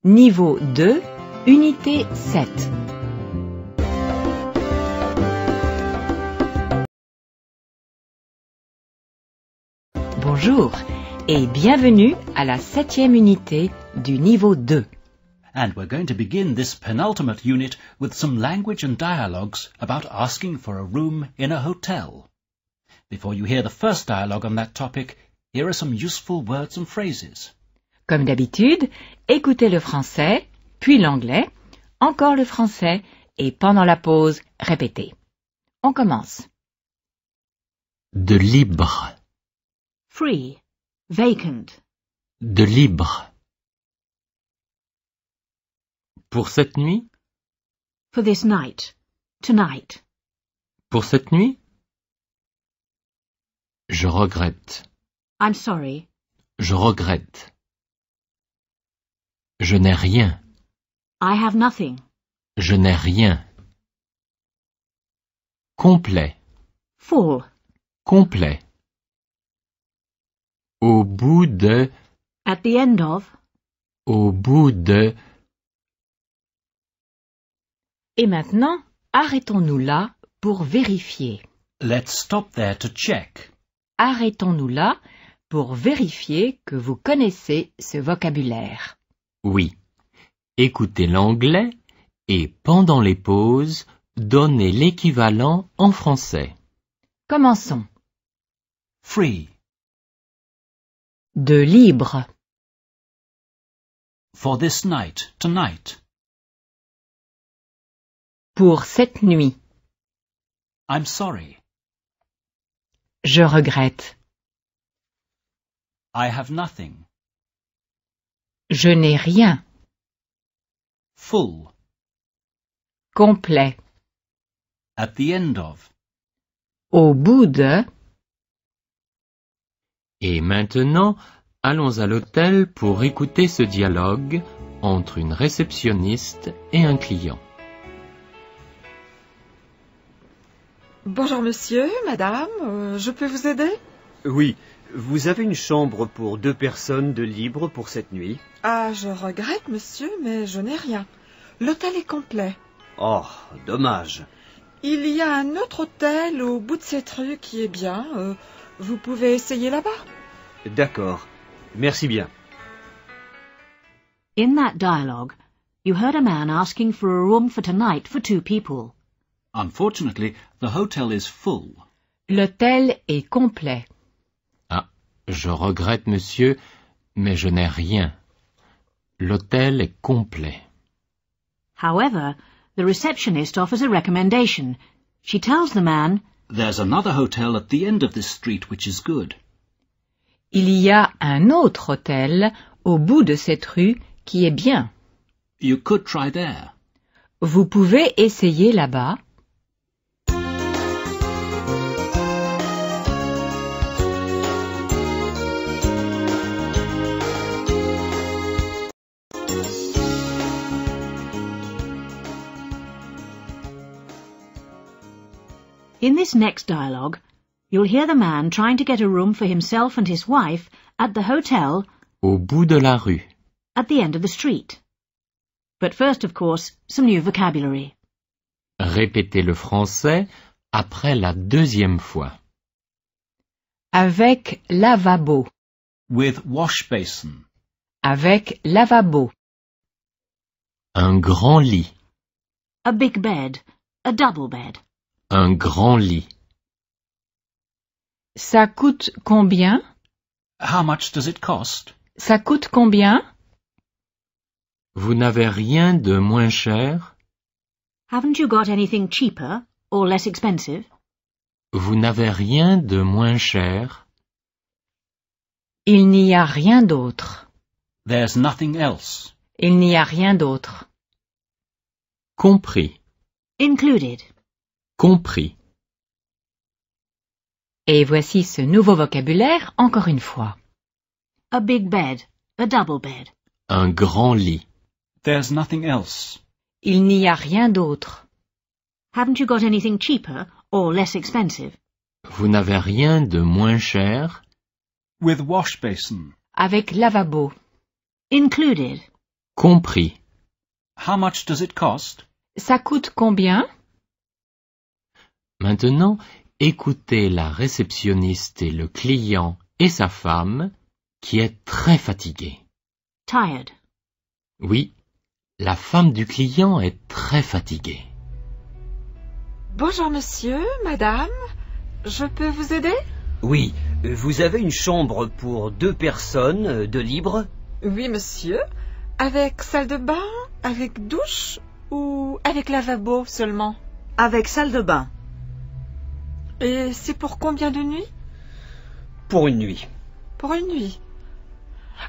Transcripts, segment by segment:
Niveau 2, unité 7. Bonjour et bienvenue à la 7e unité du niveau 2. And we're going to begin this penultimate unit with some language and dialogues about asking for a room in a hotel. Before you hear the first dialogue on that topic, here are some useful words and phrases. Comme d'habitude, écoutez le français, puis l'anglais, encore le français et pendant la pause, répétez. On commence. De libre. Free. Vacant. De libre. Pour cette nuit? For this night. Tonight. Pour cette nuit? Je regrette. I'm sorry. Je regrette. Je n'ai rien. I have nothing. Je n'ai rien. Complet. Full. Complet. Au bout de... At the end of. Au bout de... Et maintenant, arrêtons-nous là pour vérifier. Let's stop there to check. Arrêtons-nous là pour vérifier que vous connaissez ce vocabulaire. Oui. Écoutez l'anglais et pendant les pauses, donnez l'équivalent en français. Commençons. Free. De libre. For this night, tonight. Pour cette nuit. I'm sorry. Je regrette. I have nothing. Je n'ai rien. Full. Complet. At the end of. Au bout de. Et maintenant, allons à l'hôtel pour écouter ce dialogue entre une réceptionniste et un client. Bonjour monsieur, madame, je peux vous aider? Oui, vous avez une chambre pour 2 personnes de libre pour cette nuit? Ah, je regrette monsieur, mais je n'ai rien. L'hôtel est complet. Oh, dommage. Il y a un autre hôtel au bout de cette rue qui est bien. Vous pouvez essayer là-bas. D'accord, merci bien. In that dialogue, you heard a man asking for a room for tonight for 2 people. Unfortunately, the hotel is full. L'hôtel est complet. Ah, je regrette, monsieur, mais je n'ai rien. L'hôtel est complet. However, the receptionist offers a recommendation. She tells the man, There's another hotel at the end of this street which is good. Il y a un autre hôtel au bout de cette rue qui est bien. You could try there. Vous pouvez essayer là-bas. In this next dialogue, you'll hear the man trying to get a room for himself and his wife at the hotel Au bout de la rue. at the end of the street. But first, of course, some new vocabulary. Répétez le français après la 2e fois. Avec lavabo. With wash basin. Avec lavabo. Un grand lit. A big bed. A double bed. Un grand lit. Ça coûte combien? How much does it cost? Ça coûte combien? Vous n'avez rien de moins cher? Haven't you got anything cheaper or less expensive? Vous n'avez rien de moins cher? Il n'y a rien d'autre. There's nothing else. Il n'y a rien d'autre. Compris. Included. Compris. Et voici ce nouveau vocabulaire encore une fois. A big bed. A double bed. Un grand lit. There's nothing else. Il n'y a rien d'autre. Haven't you got anything cheaper or less expensive? Vous n'avez rien de moins cher? With wash basin. Avec lavabo. Included. Compris. How much does it cost? Ça coûte combien? Maintenant, écoutez la réceptionniste et le client et sa femme qui est très fatiguée. Tired. Oui, la femme du client est très fatiguée. Bonjour monsieur, madame. Je peux vous aider? Oui, vous avez une chambre pour 2 personnes de libre? Oui monsieur. Avec salle de bain, avec douche ou avec lavabo seulement? Avec salle de bain. Et c'est pour combien de nuits? Pour une nuit. Pour une nuit.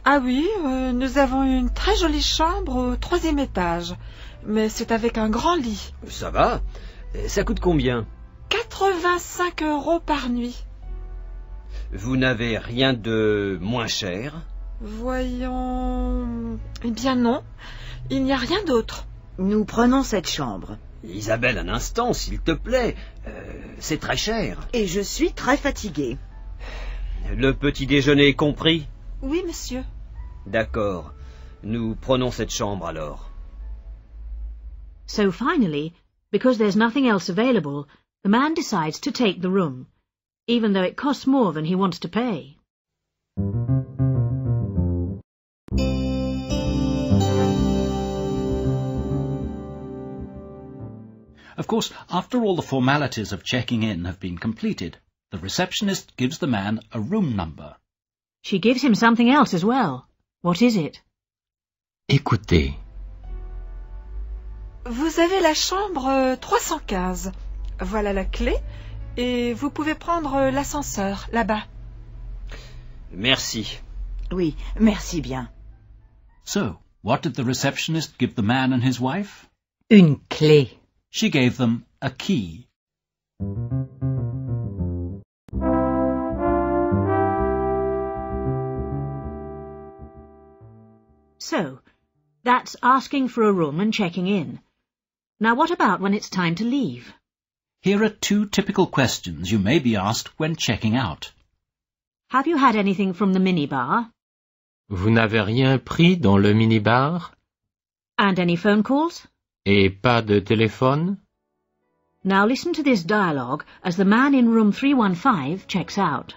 Ah oui, nous avons une très jolie chambre au 3e étage. Mais c'est avec un grand lit. Ça va? Ça coûte combien? 85 € par nuit. Vous n'avez rien de moins cher? Voyons... Eh bien non, il n'y a rien d'autre. Nous prenons cette chambre. Isabelle, un instant, s'il te plaît. C'est très cher. Et je suis très fatiguée. Le petit déjeuner est compris? Oui, monsieur. D'accord. Nous prenons cette chambre alors. So finally, because there's nothing else available, the man decides to take the room, even though it costs more than he wants to pay. Of course, after all the formalities of checking in have been completed, the receptionist gives the man a room number. She gives him something else as well. What is it? Écoutez. Vous avez la chambre 315. Voilà la clé. Et vous pouvez prendre l'ascenseur, là-bas. Merci. Oui, merci bien. So, what did the receptionist give the man and his wife? Une clé. She gave them a key. So, that's asking for a room and checking in. Now what about when it's time to leave? Here are 2 typical questions you may be asked when checking out. Have you had anything from the minibar? Vous n'avez rien pris dans le minibar? And any phone calls? Et pas de téléphone? Now listen to this dialogue as the man in room 315 checks out.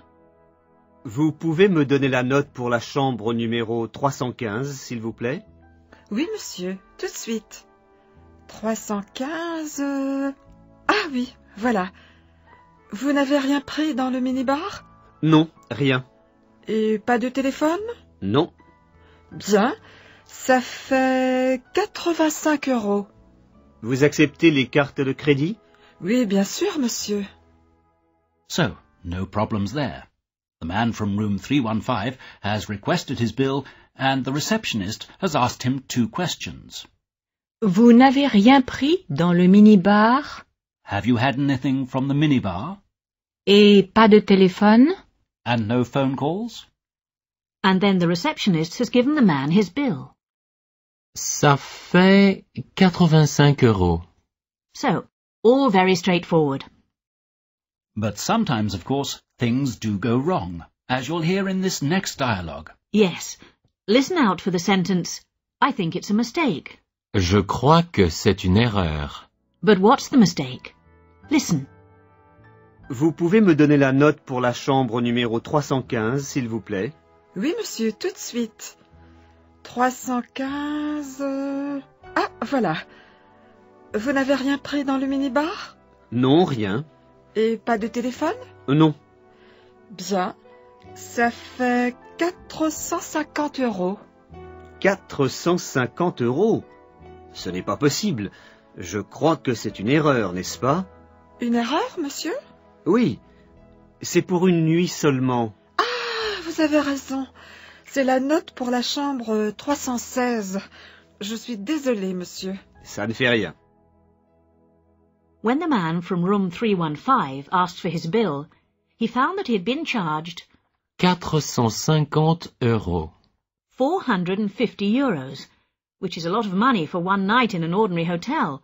Vous pouvez me donner la note pour la chambre numéro 315, s'il vous plaît? Oui, monsieur, tout de suite. 315... Ah oui, voilà. Vous n'avez rien pris dans le minibar? Non, rien. Et pas de téléphone? Non. Bien, ça fait 85 €. Vous acceptez les cartes de crédit? Oui, bien sûr, monsieur. So, no problems there. The man from room 315 has requested his bill and the receptionist has asked him 2 questions. Vous n'avez rien pris dans le minibar? Have you had anything from the minibar? Et pas de téléphone? And no phone calls? And then the receptionist has given the man his bill. Ça fait 85 €. So, all very straightforward. But sometimes, of course, things do go wrong, as you'll hear in this next dialogue. Yes. Listen out for the sentence, I think it's a mistake. Je crois que c'est une erreur. But what's the mistake? Listen. Vous pouvez me donner la note pour la chambre numéro 315, s'il vous plaît? Oui, monsieur, tout de suite. 315... Ah, voilà. Vous n'avez rien pris dans le minibar? Non, rien. Et pas de téléphone? Non. Bien, ça fait 450 €. 450 €? Ce n'est pas possible. Je crois que c'est une erreur, n'est-ce pas? Une erreur, monsieur? Oui. C'est pour une nuit seulement. Ah, vous avez raison. C'est la note pour la chambre 316. Je suis désolée, monsieur. Ça ne fait rien. When the man from room 315 asked for his bill, he found that he had been charged 450 €. 450 €, which is a lot of money for one night in an ordinary hotel.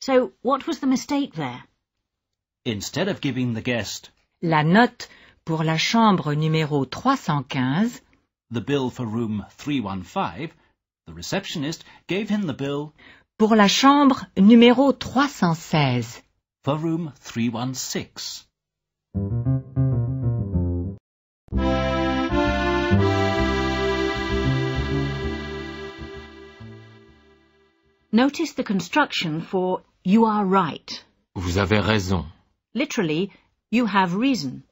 So, what was the mistake there? Instead of giving the guest La note pour la chambre numéro 315, the bill for room 315, The receptionist gave him the bill pour la chambre numéro 316. for room 316. Notice the construction for you are right. Vous avez raison. Literally, you have reason.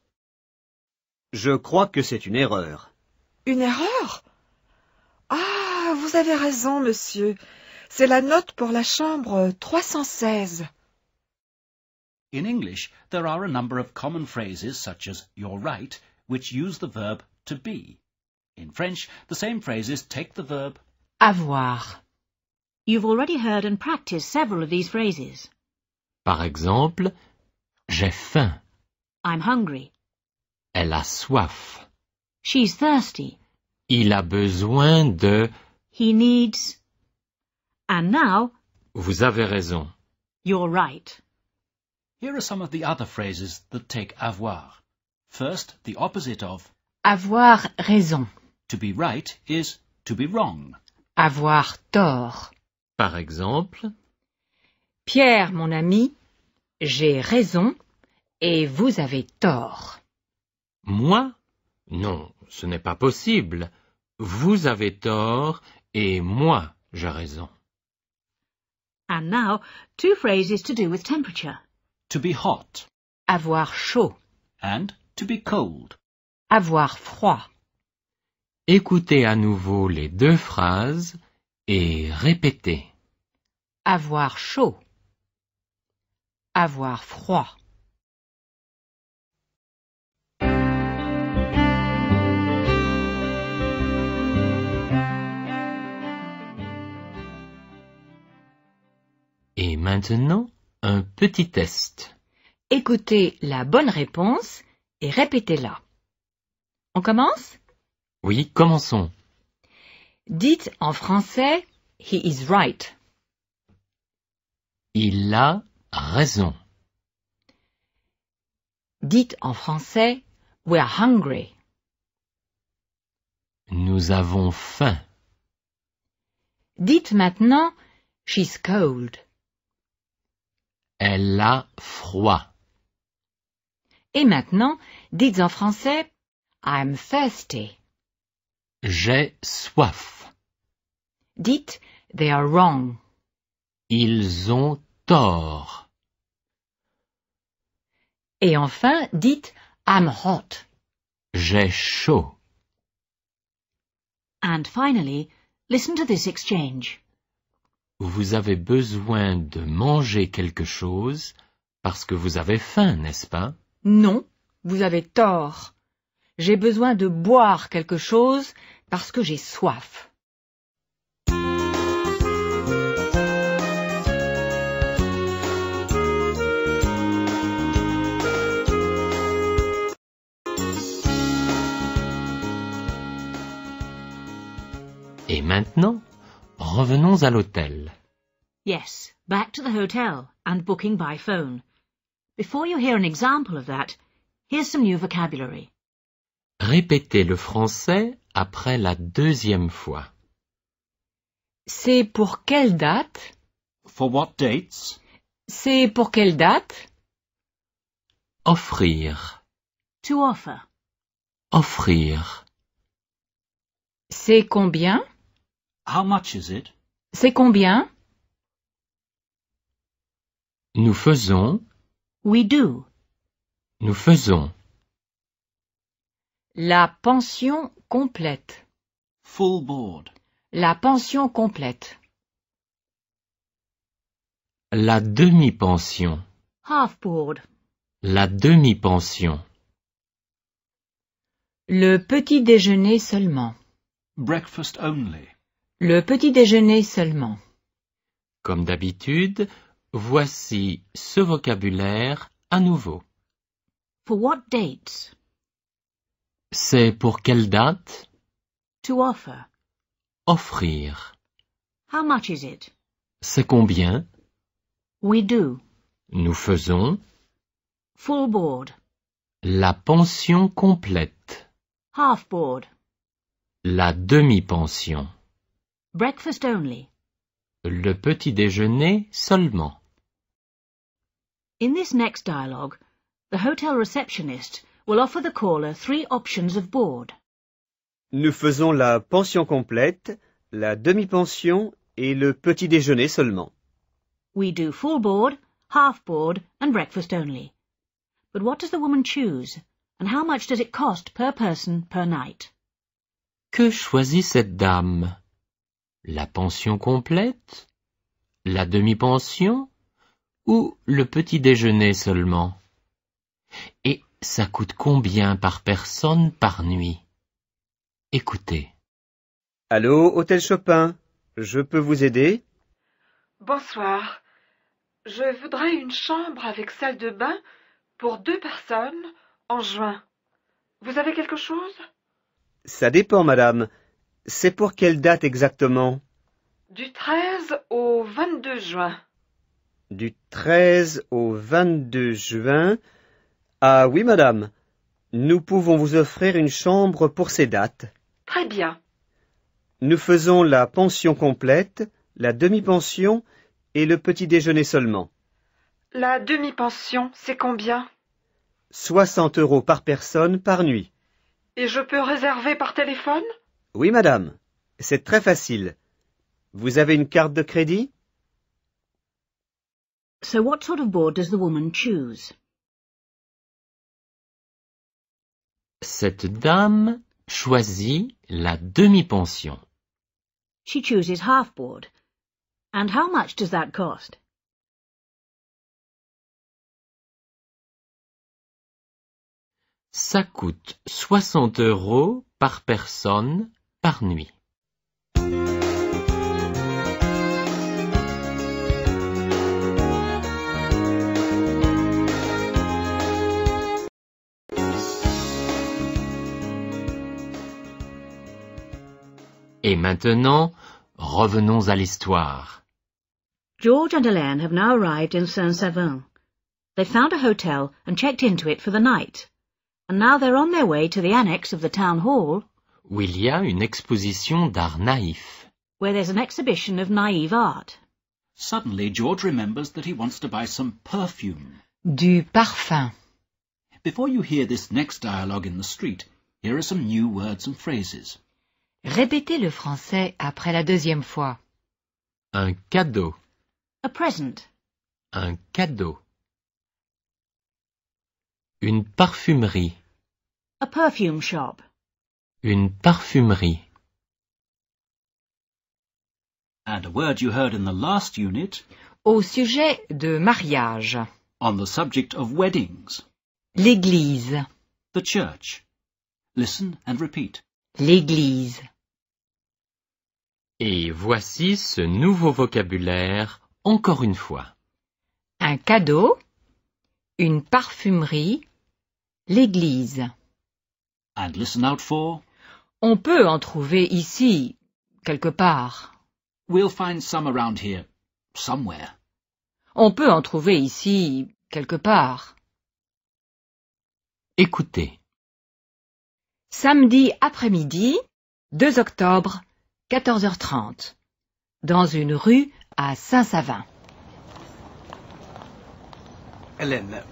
Je crois que c'est une erreur. Une erreur? Ah, vous avez raison, monsieur. C'est la note pour la chambre 316. In English, there are a number of common phrases such as you're right, which use the verb to be. In French, the same phrases take the verb Avoir. You've already heard and practiced several of these phrases. Par exemple, j'ai faim. I'm hungry. Elle a soif. She's thirsty. Il a besoin de... He needs... And now, Vous avez raison. you're right. Here are some of the other phrases that take avoir. First, the opposite of Avoir raison. to be right is to be wrong. Avoir tort. Par exemple, Pierre, mon ami, j'ai raison et vous avez tort. moi? Non, ce n'est pas possible. Vous avez tort et moi, j'ai raison. And now, two phrases to do with temperature. To be hot Avoir chaud. and to be cold. Avoir froid. Écoutez à nouveau les deux phrases et répétez. Avoir chaud. Avoir froid. Et maintenant, un petit test. Écoutez la bonne réponse et répétez-la. On commence? Oui, commençons. Dites en français « He is right ». Il a raison. Dites en français « We're hungry ». Nous avons faim. Dites maintenant « She's cold ». Elle a froid. Et maintenant, dites en français « I'm thirsty ». J'ai soif. Dites « They are wrong ». Ils ont tort. Et enfin, dites « I'm hot ». J'ai chaud. And finally, listen to this exchange. Vous avez besoin de manger quelque chose parce que vous avez faim, n'est-ce pas? Non, vous avez tort. J'ai besoin de boire quelque chose parce que j'ai soif. Et maintenant, revenons à l'hôtel. Yes, back to the hotel and booking by phone. Before you hear an example of that, here's some new vocabulary. Répétez le français après la deuxième fois. C'est pour quelle date? For what dates? C'est pour quelle date? Offrir. To offer. Offrir. C'est combien? How much is it? C'est combien? Nous faisons. We do. Nous faisons. La pension complète. Full board. La pension complète. La demi-pension. Half board. La demi-pension. Le petit déjeuner seulement. Breakfast only. Le petit déjeuner seulement. Comme d'habitude, voici ce vocabulaire à nouveau. For what dates? C'est pour quelle date? To offer. Offrir. How much is it? C'est combien? We do. Nous faisons. Full board. La pension complète. Half board. La demi-pension. breakfast only. Le petit déjeuner seulement. In this next dialogue, the hotel receptionist will offer the caller 3 options of board. Nous faisons la pension complète, la demi-pension et le petit déjeuner seulement. We do full board, half board, and breakfast only. But what does the woman choose, and how much does it cost per person per night? Que choisit cette dame? La pension complète? La demi-pension? Ou le petit déjeuner seulement? Et ça coûte combien par personne par nuit? Écoutez. Allô, Hôtel Chopin, je peux vous aider? Bonsoir. Je voudrais une chambre avec salle de bain pour 2 personnes en juin. Vous avez quelque chose? Ça dépend, madame. C'est pour quelle date exactement? Du 13 au 22 juin. Du 13 au 22 juin. Ah oui, madame. Nous pouvons vous offrir une chambre pour ces dates. Très bien. Nous faisons la pension complète, la demi-pension et le petit déjeuner seulement. La demi-pension, c'est combien? 60 € par personne par nuit. Et je peux réserver par téléphone? Oui, madame. C'est très facile. Vous avez une carte de crédit? So what sort of board does the woman choose? Cette dame choisit la demi-pension. She chooses half board. And how much does that cost? Ça coûte 60 € par personne par nuit. Et maintenant, revenons à l'histoire. George and Hélène have now arrived in Saint-Savin. They've found a hotel and checked into it for the night. And now they're on their way to the annex of the town hall, Où il y a une exposition d'art naïf. where there's an exhibition of naive art. Suddenly, George remembers that he wants to buy some perfume. Du parfum. Before you hear this next dialogue in the street, here are some new words and phrases. Répétez le français après la 2e fois. Un cadeau. A present. Un cadeau. Une parfumerie. A perfume shop. Une parfumerie. And a word you heard in the last unit Au sujet de mariage. on the subject of weddings. L'église. The church. Listen and repeat. L'église. Et voici ce nouveau vocabulaire encore une fois. Un cadeau. Une parfumerie. L'église. And listen out for On peut en trouver ici, quelque part. we'll find some around here, somewhere. On peut en trouver ici, quelque part. Écoutez. Samedi après-midi, 2 octobre, 14h30. Dans une rue à Saint-Savin. Hélène,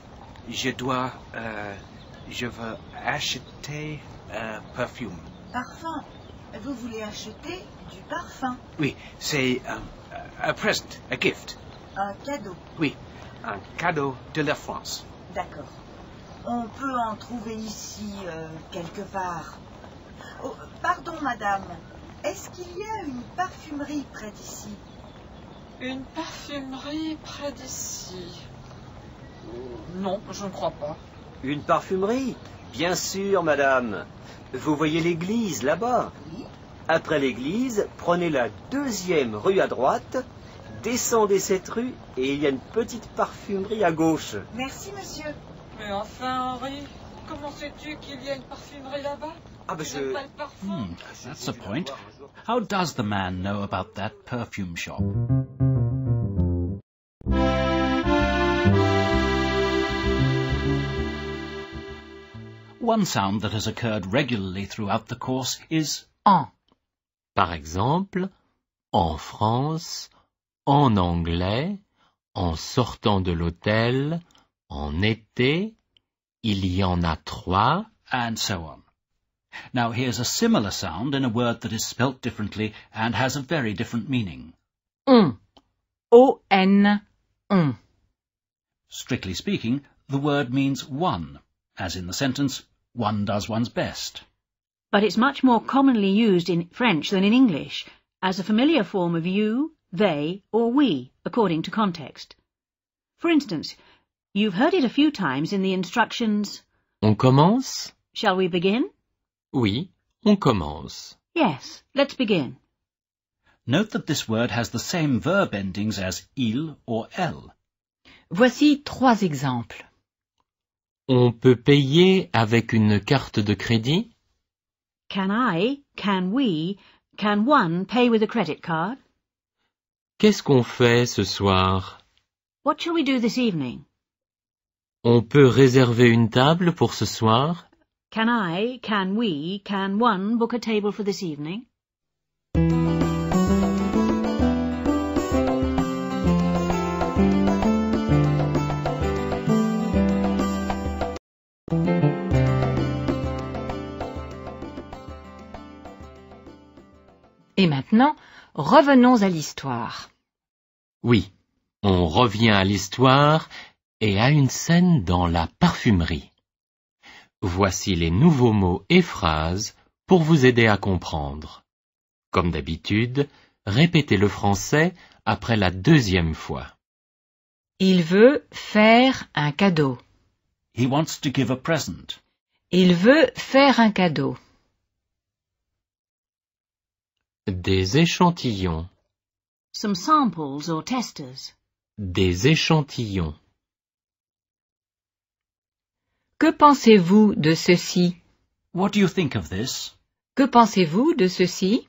je veux acheter un perfume. Parfum. Vous voulez acheter du parfum? Oui, c'est un present, a gift. Un cadeau. Oui, un cadeau de la France. D'accord. On peut en trouver ici, quelque part. Oh, pardon, madame. Est-ce qu'il y a une parfumerie près d'ici? Une parfumerie près d'ici. Non, je ne crois pas. Une parfumerie? Bien sûr, madame. Vous voyez l'église là-bas? Oui. Après l'église, prenez la 2e rue à droite, descendez cette rue et il y a une petite parfumerie à gauche. Merci, monsieur. Mais enfin, Henri, comment sais-tu qu'il y a une parfumerie là-bas? Ah ben Tu n'aimes pas le parfum? That's the point. How does the man know about that perfume shop? One sound that has occurred regularly throughout the course is En. Par exemple, en France, en anglais, en sortant de l'hôtel, en été, il y en a 3, and so on. Now here's a similar sound in a word that is spelt differently and has a very different meaning. On. O-N. On. Strictly speaking, the word means one, as in the sentence, one does one's best. But it's much more commonly used in French than in English, as a familiar form of you, they, or we, according to context. For instance, you've heard it a few times in the instructions. On commence? Shall we begin? Oui, on commence. Yes, let's begin. Note that this word has the same verb endings as il or elle. Voici 3 exemples. On peut payer avec une carte de crédit? Can I, can we, can one pay with a credit card? Qu'est-ce qu'on fait ce soir? What shall we do this evening? On peut réserver une table pour ce soir? Can I, can we, can one book a table for this evening? Et maintenant, revenons à l'histoire. Oui, on revient à l'histoire et à une scène dans la parfumerie. Voici les nouveaux mots et phrases pour vous aider à comprendre. Comme d'habitude, répétez le français après la 2e fois. Il veut faire un cadeau. He wants to give a present. Il veut faire un cadeau. Des échantillons. Some samples or testers. Des échantillons. Que pensez-vous de ceci? What do you think of this? Que pensez-vous de ceci?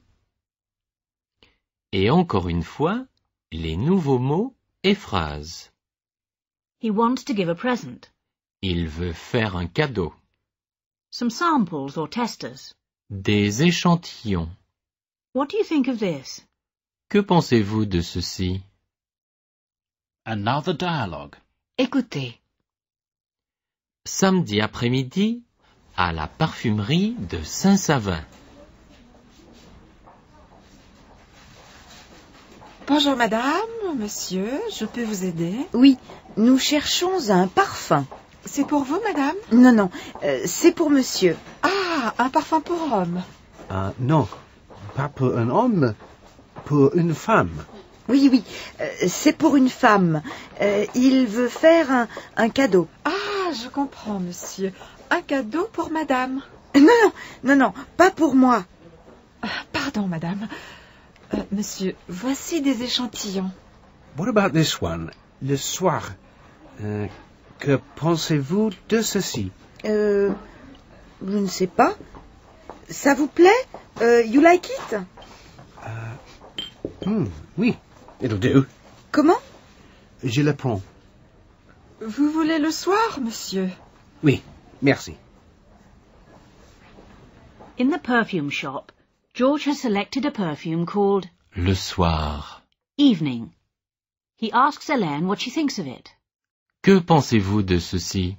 Et encore une fois, les nouveaux mots et phrases. He wants to give a present. Il veut faire un cadeau. Some samples or testers. Des échantillons. What do you think of this? Que pensez-vous de ceci? And now the dialogue. Écoutez. Samedi après-midi, à la parfumerie de Saint-Savin. Bonjour madame, monsieur, je peux vous aider? Oui, nous cherchons un parfum. C'est pour vous madame? Non, c'est pour monsieur. Ah, un parfum pour homme. Non, pas pour un homme, pour une femme. Oui, c'est pour une femme. Il veut faire un cadeau. Ah, je comprends monsieur. Un cadeau pour madame. Non, pas pour moi. Pardon madame. Monsieur, voici des échantillons. What about this one? Le soir. Que pensez-vous de ceci? Je ne sais pas. Ça vous plaît? You like it? Oui, it'll do. Comment? Je le prends. Vous voulez le soir, monsieur? Oui, merci. In the perfume shop, George has selected a perfume called Le soir. Evening. He asks Hélène what she thinks of it. Que pensez-vous de ceci?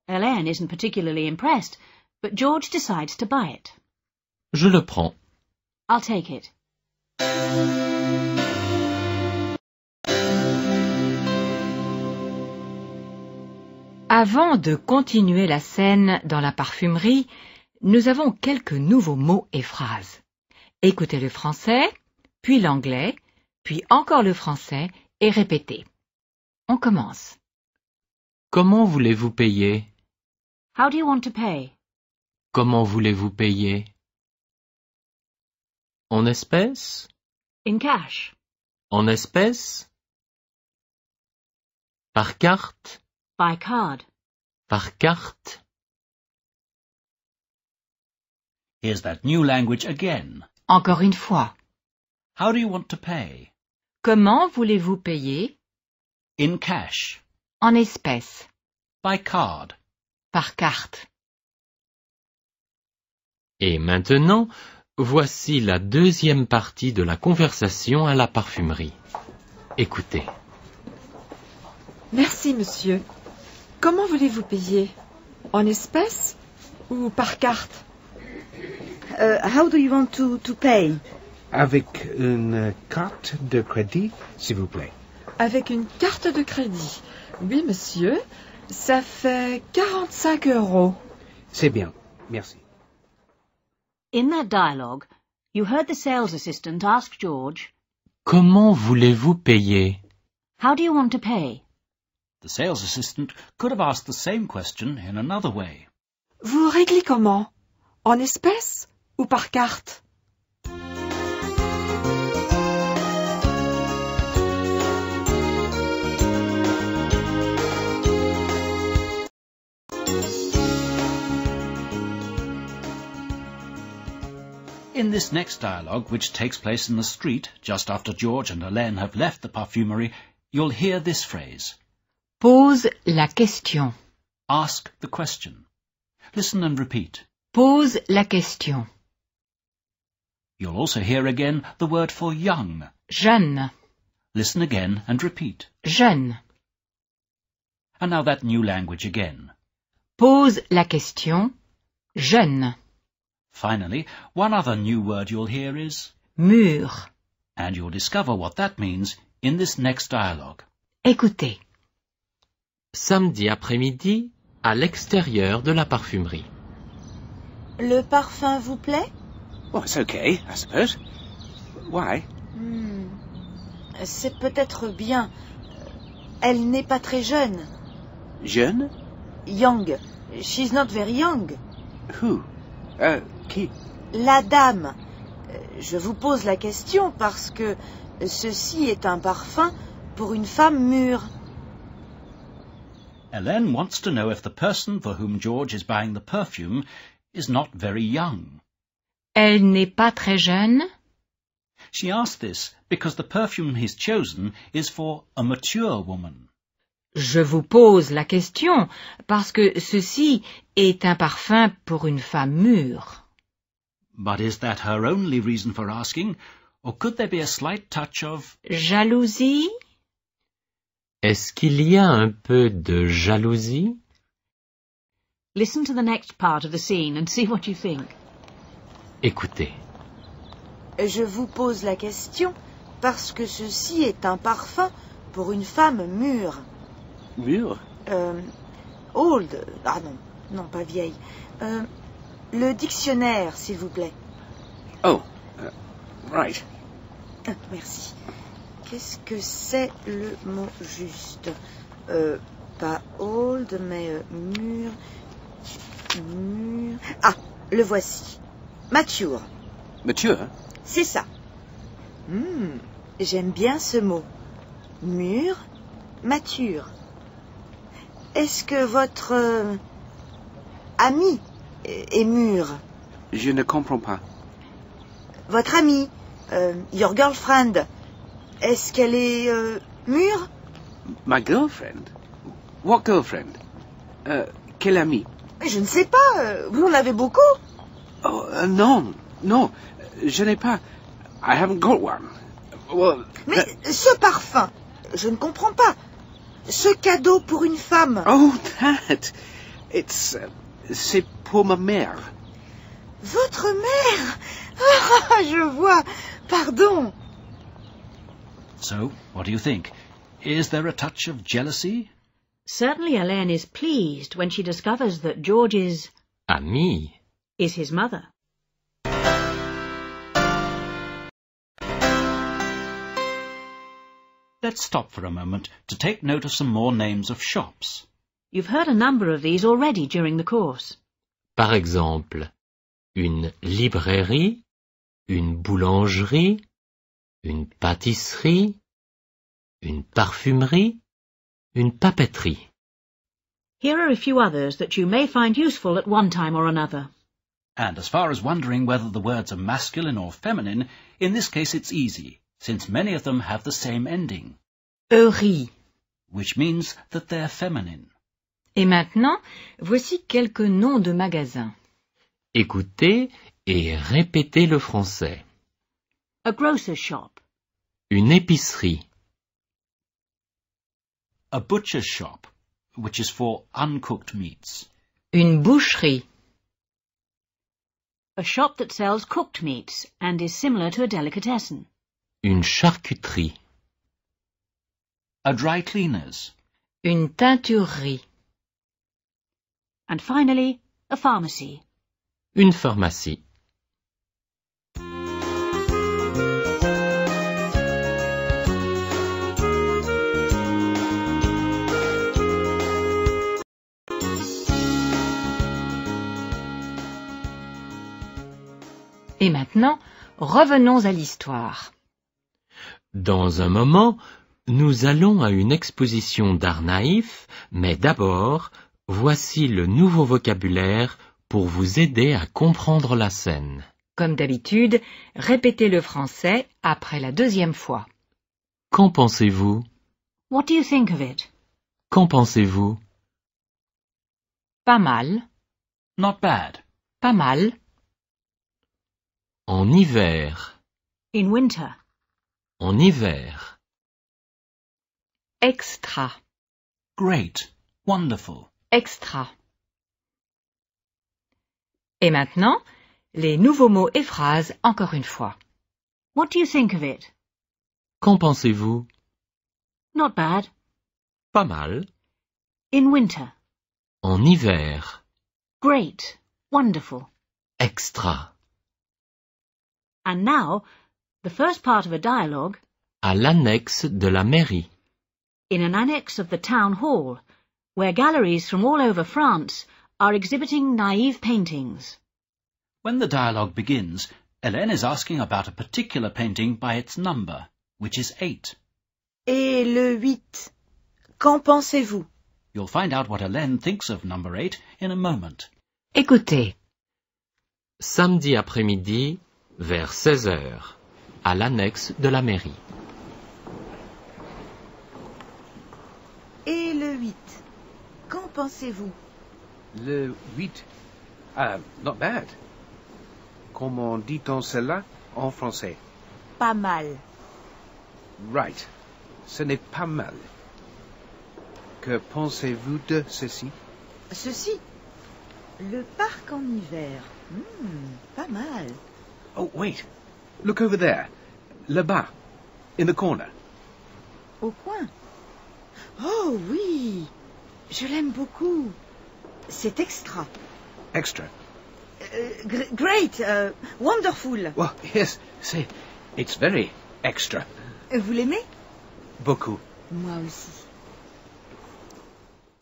Hélène isn't particularly impressed, but George decides to buy it. Je le prends. I'll take it. Avant de continuer la scène dans la parfumerie, nous avons quelques nouveaux mots et phrases. Écoutez le français, puis l'anglais, puis encore le français et répétez. On commence. Comment voulez-vous payer? How do you want to pay? Comment voulez-vous payer? En espèces? In cash. En espèces? Par carte? By card. Par carte? Here's that new language again. Encore une fois. How do you want to pay? Comment voulez-vous payer? In cash. En espèces. By card. Par carte. Et maintenant, Voici la deuxième partie de la conversation à la parfumerie. Écoutez. Merci, monsieur. Comment voulez-vous payer? En espèces ou par carte? How do you want to pay? Avec une carte de crédit, s'il vous plaît. Avec une carte de crédit. Oui, monsieur. Ça fait 45 €. C'est bien, merci. In that dialogue, you heard the sales assistant ask George, Comment voulez-vous payer? how do you want to pay? The sales assistant could have asked the same question in another way. Vous réglez comment? En espèces ou par carte? In this next dialogue, which takes place in the street just after George and Hélène have left the parfumerie, you'll hear this phrase. Pose la question. Ask the question. Listen and repeat. Pose la question. You'll also hear again the word for young. Jeune. Listen again and repeat. Jeune. And now that new language again. Pose la question. Jeune. Finally, one other new word you'll hear is Mur. and you'll discover what that means in this next dialogue. Écoutez. Samedi après-midi, à l'extérieur de la parfumerie. Le parfum vous plaît? Oh, it's okay, I suppose. Why? C'est peut-être bien. Elle n'est pas très jeune. Jeune? Young. She's not very young. Who? Qui? La dame. Je vous pose la question parce que ceci est un parfum pour une femme mûre. Hélène wants to know if the person for whom George is buying the perfume is not very young. Elle n'est pas très jeune. She asks this because the perfume he's chosen is for a mature woman. Je vous pose la question parce que ceci est un parfum pour une femme mûre. But is that her only reason for asking, or could there be a slight touch of Jalousie? Est-ce qu'il y a un peu de jalousie? Listen to the next part of the scene and see what you think. Écoutez. Je vous pose la question parce que ceci est un parfum pour une femme mûre. Mûre? Old. Ah non, non, pas vieille. Le dictionnaire, s'il vous plaît. Oh, right. Merci. Qu'est-ce que c'est le mot juste? Pas old, mais mûr. Mûr. Ah, le voici. Mature. Mature? C'est ça. J'aime bien ce mot. Mûr, mature. Est-ce que votre ami est mûr? Je ne comprends pas. Votre amie, your girlfriend, est-ce qu'elle est mûre? My girlfriend? What girlfriend? Quelle amie? Je ne sais pas. Vous en avez beaucoup? Oh, non, non, je n'ai pas. I haven't got one. Well, Mais ce parfum, je ne comprends pas. Ce cadeau pour une femme. oh, that. C'est pour ma mère. Votre mère? Ah, je vois. Pardon. So, what do you think? Is there a touch of jealousy? Certainly Hélène is pleased when she discovers that George's Ami. is his mother. Let's stop for a moment to take note of some more names of shops. You've heard a number of these already during the course. Par exemple, une librairie, une boulangerie, une pâtisserie, une parfumerie, une papeterie. Here are a few others that you may find useful at one time or another. And as far as wondering whether the words are masculine or feminine, in this case it's easy, since many of them have the same ending, Eurie. which means that they're feminine. Et maintenant, voici quelques noms de magasins. Écoutez et répétez le français. A grocer's shop. Une épicerie. A butcher's shop, which is for uncooked meats. Une boucherie. A shop that sells cooked meats and is similar to a delicatessen. Une charcuterie. A dry cleaner's. Une teinturerie. And finally, a pharmacy. Une pharmacie. Et maintenant, revenons à l'histoire. Dans un moment, nous allons à une exposition d'art naïf, mais d'abord, voici le nouveau vocabulaire pour vous aider à comprendre la scène. Comme d'habitude, répétez le français après la deuxième fois. Qu'en pensez-vous? What do you think of it? Qu'en pensez-vous? Pas mal, Not bad. pas mal, En hiver. In winter. En hiver. extra, Great. Wonderful. extra. Et maintenant, les nouveaux mots et phrases encore une fois. What do you think of it? Qu'en pensez-vous? Not bad. Pas mal. In winter. En hiver. Great. Wonderful. Extra. And now, the first part of a dialogue À l'annexe de la mairie. in an annex of the town hall, where galleries from all over France are exhibiting naive paintings. When the dialogue begins, Hélène is asking about a particular painting by its number, which is 8. Et le 8, qu'en pensez-vous? You'll find out what Hélène thinks of number 8 in a moment. Écoutez, Samedi après-midi, vers 16 heures, à l'annexe de la mairie. Et le 8, qu'en pensez-vous? Le 8. Not bad. Comment dit-on cela en français? Pas mal. Right. Ce n'est pas mal. Que pensez-vous de ceci? Ceci, le parc en hiver. Pas mal. Oh, wait. Look over there. Là-bas. In the corner. Au coin. Oh oui, je l'aime beaucoup. C'est extra. Extra. Great, wonderful. Well, yes. It's very extra. Vous l'aimez? Beaucoup. Moi aussi.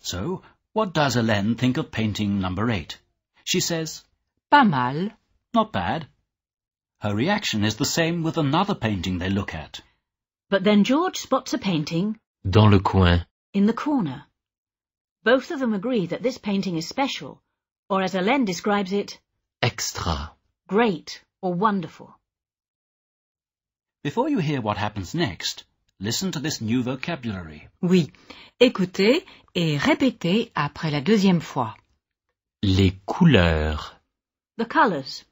So, what does Hélène think of painting number 8? She says, pas mal, not bad. Her reaction is the same with another painting they look at. But then George spots a painting Dans le coin. in the corner. Both of them agree that this painting is special, or as Hélène describes it, Extra. great or wonderful. Before you hear what happens next, listen to this new vocabulary. oui. Écoutez et répétez après la deuxième fois. Les couleurs. The colours.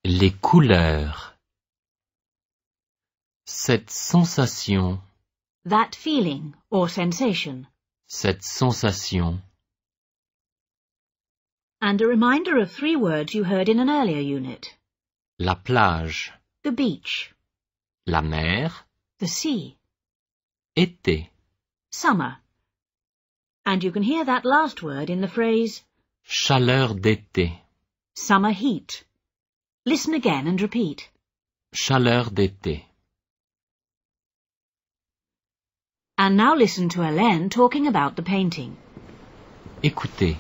Les couleurs. Cette sensation. That feeling or sensation. Cette sensation. And a reminder of 3 words you heard in an earlier unit. La plage. The beach. La mer. The sea. Été. Summer. And you can hear that last word in the phrase, Chaleur d'été. summer heat. Listen again and repeat. Chaleur d'été. And now listen to Hélène talking about the painting. Écoutez.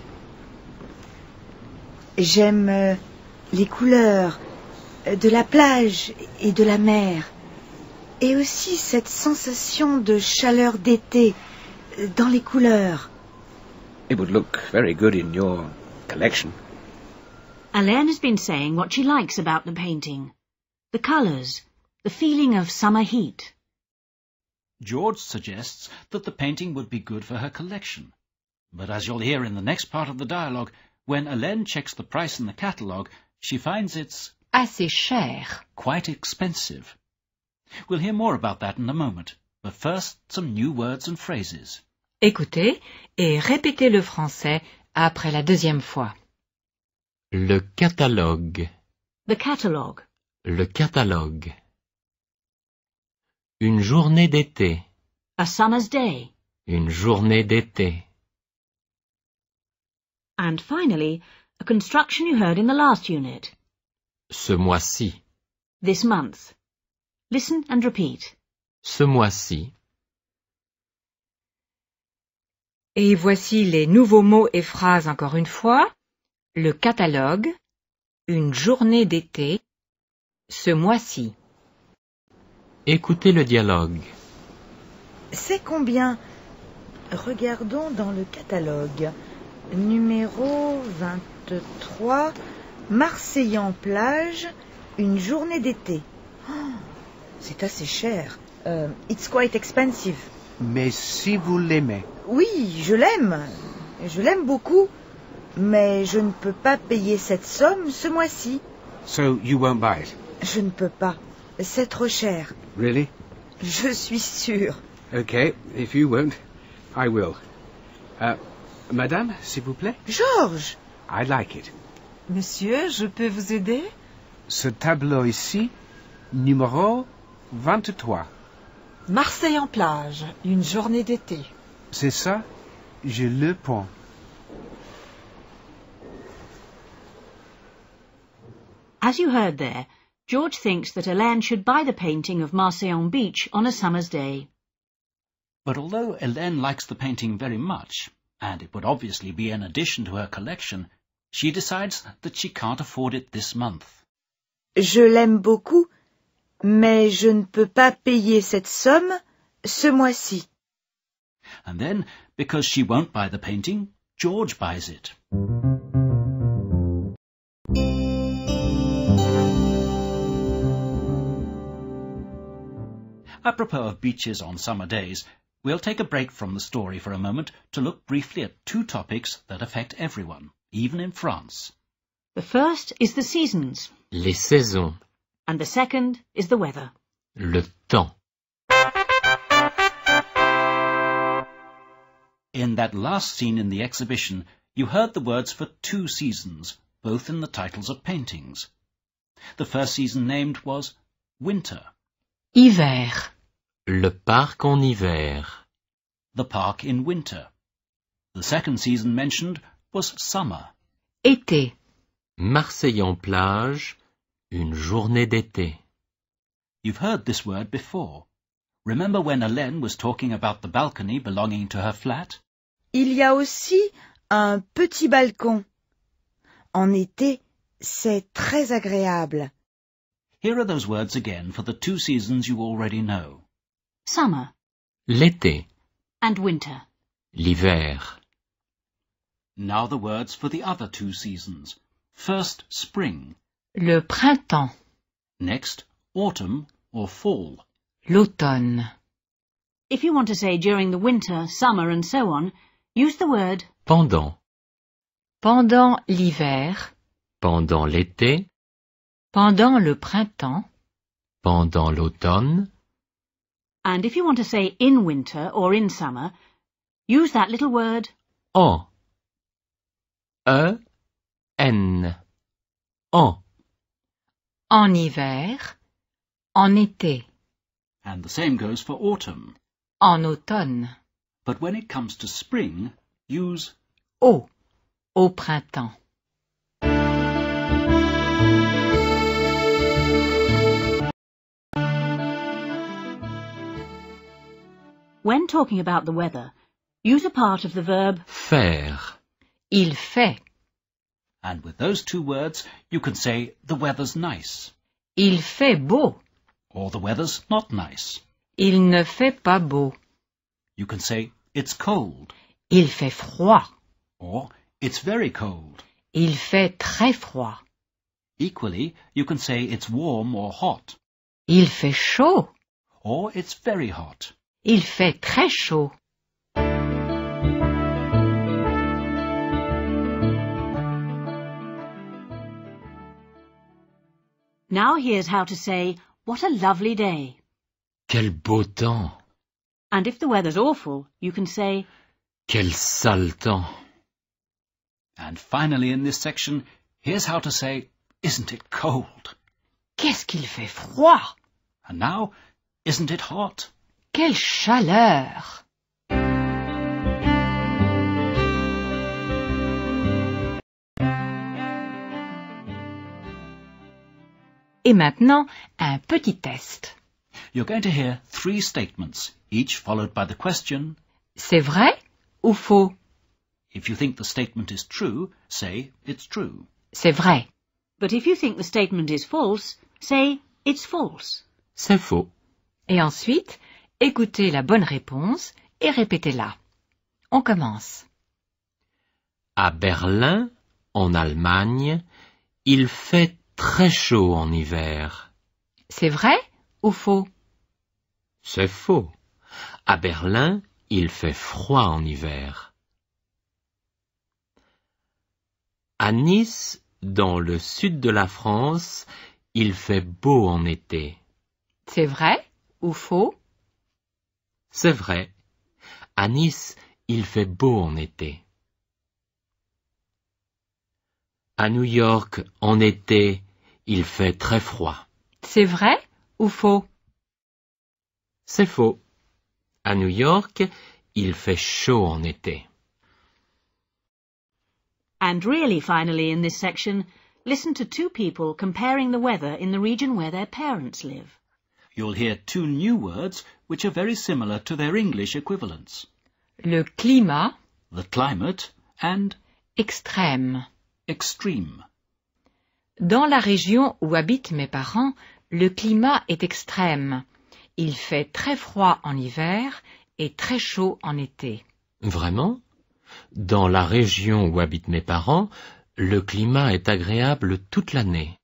J'aime les couleurs de la plage et de la mer. Et aussi cette sensation de chaleur d'été dans les couleurs. It would look very good in your collection. Hélène has been saying what she likes about the painting. The colours, the feeling of summer heat. George suggests that the painting would be good for her collection. But as you'll hear in the next part of the dialogue, when Hélène checks the price in the catalogue, she finds it's assez cher. Quite expensive. We'll hear more about that in a moment, but first some new words and phrases. Écoutez et répétez le français après la deuxième fois. Le catalogue. The catalogue. Le catalogue. Une journée d'été. A summer's day. Une journée d'été. And finally, a construction you heard in the last unit. Ce mois-ci. This month. Listen and repeat. Ce mois-ci. Et voici les nouveaux mots et phrases encore une fois. Le catalogue, une journée d'été, ce mois-ci. Écoutez le dialogue. C'est combien? Regardons dans le catalogue. Numéro 23, Marseillan-Plage, une journée d'été. Oh, c'est assez cher. It's quite expensive. Mais si vous l'aimez. Oui, je l'aime. Je l'aime beaucoup. Mais je ne peux pas payer cette somme ce mois-ci. So you won't buy it? Je ne peux pas. C'est trop cher. Really? Je suis sûre. Okay, if you won't, I will. Madame, s'il vous plaît? Georges! I like it. Monsieur, je peux vous aider? Ce tableau ici, numéro 23. Marseille en plage, une journée d'été. C'est ça? Je le prends. As you heard there, George thinks that Hélène should buy the painting of Marseillan Beach on a summer's day. But although Hélène likes the painting very much, and it would obviously be an addition to her collection, she decides that she can't afford it this month. Je l'aime beaucoup, mais je ne peux pas payer cette somme ce mois-ci. And then, because she won't buy the painting, George buys it. Apropos of beaches on summer days, we'll take a break from the story for a moment to look briefly at two topics that affect everyone, even in France. The first is the seasons, Les saisons. and the second is the weather. Le temps. In that last scene in the exhibition, you heard the words for two seasons, both in the titles of paintings. The first season named was winter, Hiver, Le parc en hiver. the park in winter. The second season mentioned was summer, été, Marseillan-Plage, une journée d'été. You've heard this word before. Remember when Hélène was talking about the balcony belonging to her flat? Il y a aussi un petit balcon. En été, c'est très agréable. Here are those words again for the two seasons you already know. Summer L'été. and winter. L'hiver. Now the words for the other two seasons. First, spring. le printemps, Next, autumn or fall. l'automne, If you want to say during the winter, summer and so on, use the word Pendant. pendant l'hiver, Pendant l'été. pendant le printemps, Pendant l'automne. and if you want to say in winter or in summer, use that little word En. E-N. En. en hiver, en été, And the same goes for autumn. en automne, But when it comes to spring, use au printemps. when talking about the weather. Use a part of the verb Faire. Il fait, And with those two words, you can say the weather's nice, il fait beau, or the weather's not nice. il ne fait pas beau, You can say it's cold, il fait froid, or it's very cold. il fait très froid, Equally, you can say it's warm or hot, il fait chaud, or it's very hot. il fait très chaud. Now here's how to say, what a lovely day. Quel beau temps. And if the weather's awful, you can say, Quel sale temps. And finally in this section, here's how to say, isn't it cold? Qu'est-ce qu'il fait froid! And now, isn't it hot? Quelle chaleur! Et maintenant, un petit test. You're going to hear 3 statements, each followed by the question. C'est vrai ou faux? If you think the statement is true, say it's true. C'est vrai. but if you think the statement is false, say, it's false. C'est faux. Et ensuite, écoutez la bonne réponse et répétez-la. On commence. À Berlin, en Allemagne, il fait très chaud en hiver. C'est vrai ou faux? C'est faux. À Berlin, il fait froid en hiver. À Nice, dans le sud de la France, il fait beau en été. C'est vrai ou faux? C'est vrai. À Nice, il fait beau en été. À New York, en été, il fait très froid. C'est vrai ou faux? C'est faux. À New York, il fait chaud en été. And really, finally, in this section, listen to two people comparing the weather in the region where their parents live. You'll hear 2 new words which are very similar to their English equivalents. Le climat The climate and extrême. extreme. Dans la région où habitent mes parents, le climat est extrême. Il fait très froid en hiver et très chaud en été. Vraiment? Dans la région où habitent mes parents, le climat est agréable toute l'année.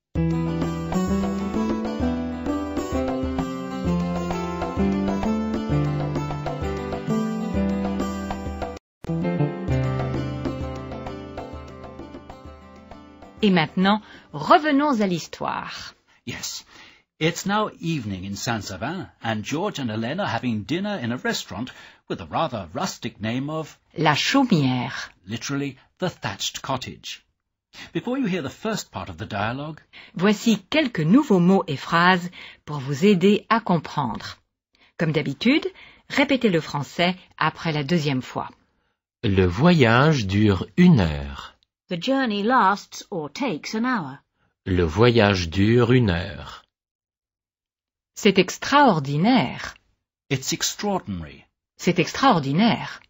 Et maintenant, revenons à l'histoire. Yes. It's now evening in Saint-Savin, and George and Hélène are having dinner in a restaurant with a rather rustic name of, La chaumière. literally, the thatched cottage. Before you hear the first part of the dialogue, Voici quelques nouveaux mots et phrases pour vous aider à comprendre. Comme d'habitude, répétez le français après la deuxième fois. Le voyage dure 1 heure. The journey lasts or takes an hour. Le voyage dure 1 heure. C'est extraordinaire. it's extraordinary. C'est extraordinaire.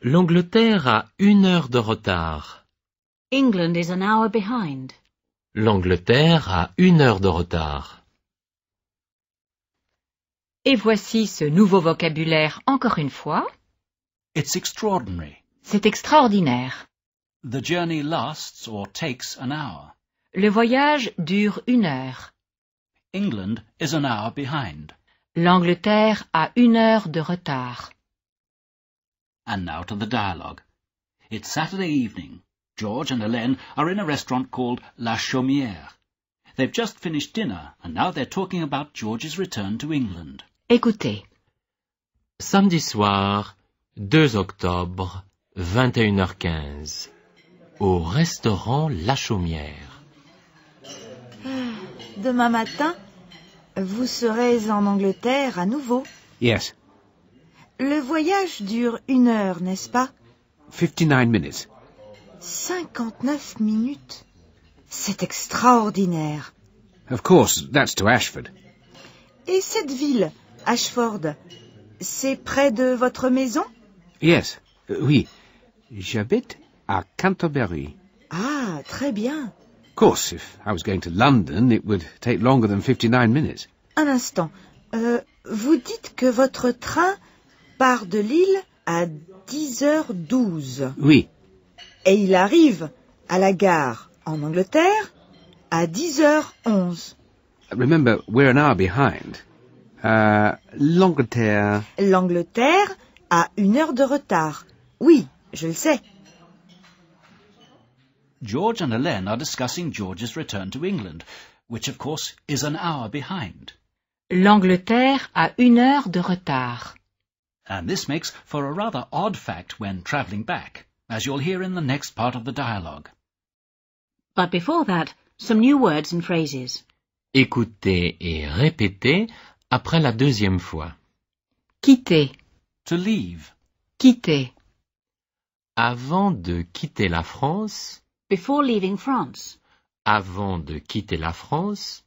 L'Angleterre a 1 heure de retard. England is an hour behind. L'Angleterre a 1 heure de retard. Et voici ce nouveau vocabulaire encore une fois. It's extraordinary. C'est extraordinaire. The journey lasts or takes an hour. Le voyage dure 1 heure. England is an hour behind. L'Angleterre a 1 heure de retard. And now to the dialogue. It's Saturday evening. George and Hélène are in a restaurant called La Chaumière. They've just finished dinner, and now they're talking about George's return to England. Écoutez. Samedi soir, 2 octobre, 21h15. Au restaurant La Chaumière. Demain matin, vous serez en Angleterre à nouveau. Yes, Le voyage dure 1 heure, n'est-ce pas? 59 minutes. 59 minutes. C'est extraordinaire. Of course, that's to Ashford. Et cette ville, Ashford, c'est près de votre maison? Yes, oui. J'habite à Canterbury. Ah, très bien. Of course, if I was going to London, it would take longer than 59 minutes. Un instant. Vous dites que votre train part de Lille à 10h12. Oui, Et il arrive à la gare en Angleterre à 10h11. remember, we're an hour behind. L'Angleterre. L'Angleterre a 1 heure de retard. Oui, je le sais. George and Hélène are discussing George's return to England, which of course is an hour behind. L'Angleterre a 1 heure de retard. And this makes for a rather odd fact when travelling back, as you'll hear in the next part of the dialogue. But before that, some new words and phrases. Écoutez et répétez après la deuxième fois. Quitter, To leave. quitter. Avant de quitter la France, Before leaving France. avant de quitter la France,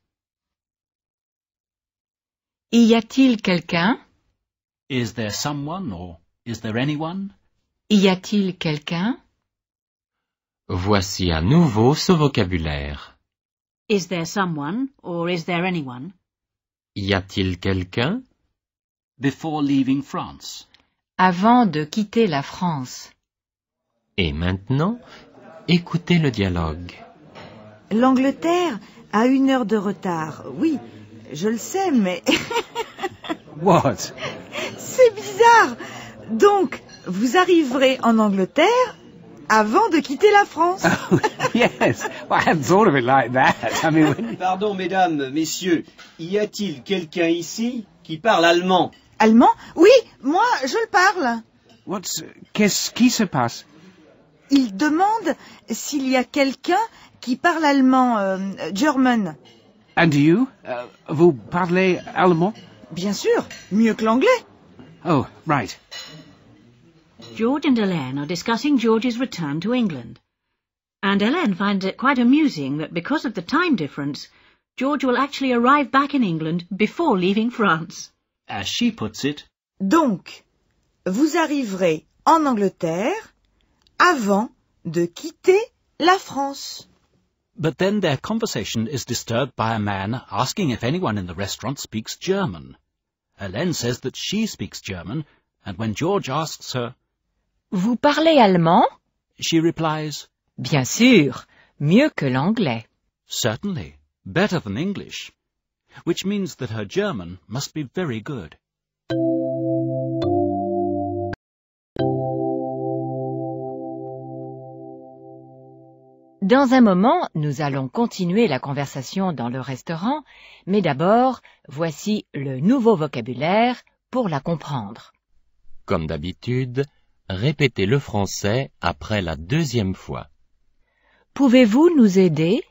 Y a-t-il quelqu'un? Is there someone or is there anyone? Y a-t-il quelqu'un? voici à nouveau ce vocabulaire. Is there someone or is there anyone? Y a-t-il quelqu'un? Before leaving France. Avant de quitter la France. Et maintenant, écoutez le dialogue. L'Angleterre a 1 heure de retard. Oui, je le sais, mais What? c'est bizarre. Donc, vous arriverez en Angleterre avant de quitter la France. Yes. Well, I hadn't thought of it like that. I mean, when... Pardon, mesdames, messieurs, y a-t-il quelqu'un ici qui parle allemand? Allemand? Oui, moi, je le parle. Qu'est-ce qui se passe? Il demande s'il y a quelqu'un qui parle allemand, German. And you? Vous parlez allemand? Bien sûr, mieux que l'anglais. Oh, right. George and Hélène are discussing George's return to England. And Hélène finds it quite amusing that because of the time difference, George will actually arrive back in England before leaving France. As she puts it, Donc, vous arriverez en Angleterre avant de quitter la France. but then their conversation is disturbed by a man asking if anyone in the restaurant speaks German. Hélène says that she speaks German, and when George asks her, Vous parlez allemand? she replies, Bien sûr, mieux que l'anglais. certainly, better than English, which means that her German must be very good. Dans un moment, nous allons continuer la conversation dans le restaurant, mais d'abord, voici le nouveau vocabulaire pour la comprendre. Comme d'habitude, répétez le français après la deuxième fois. Pouvez-vous nous aider?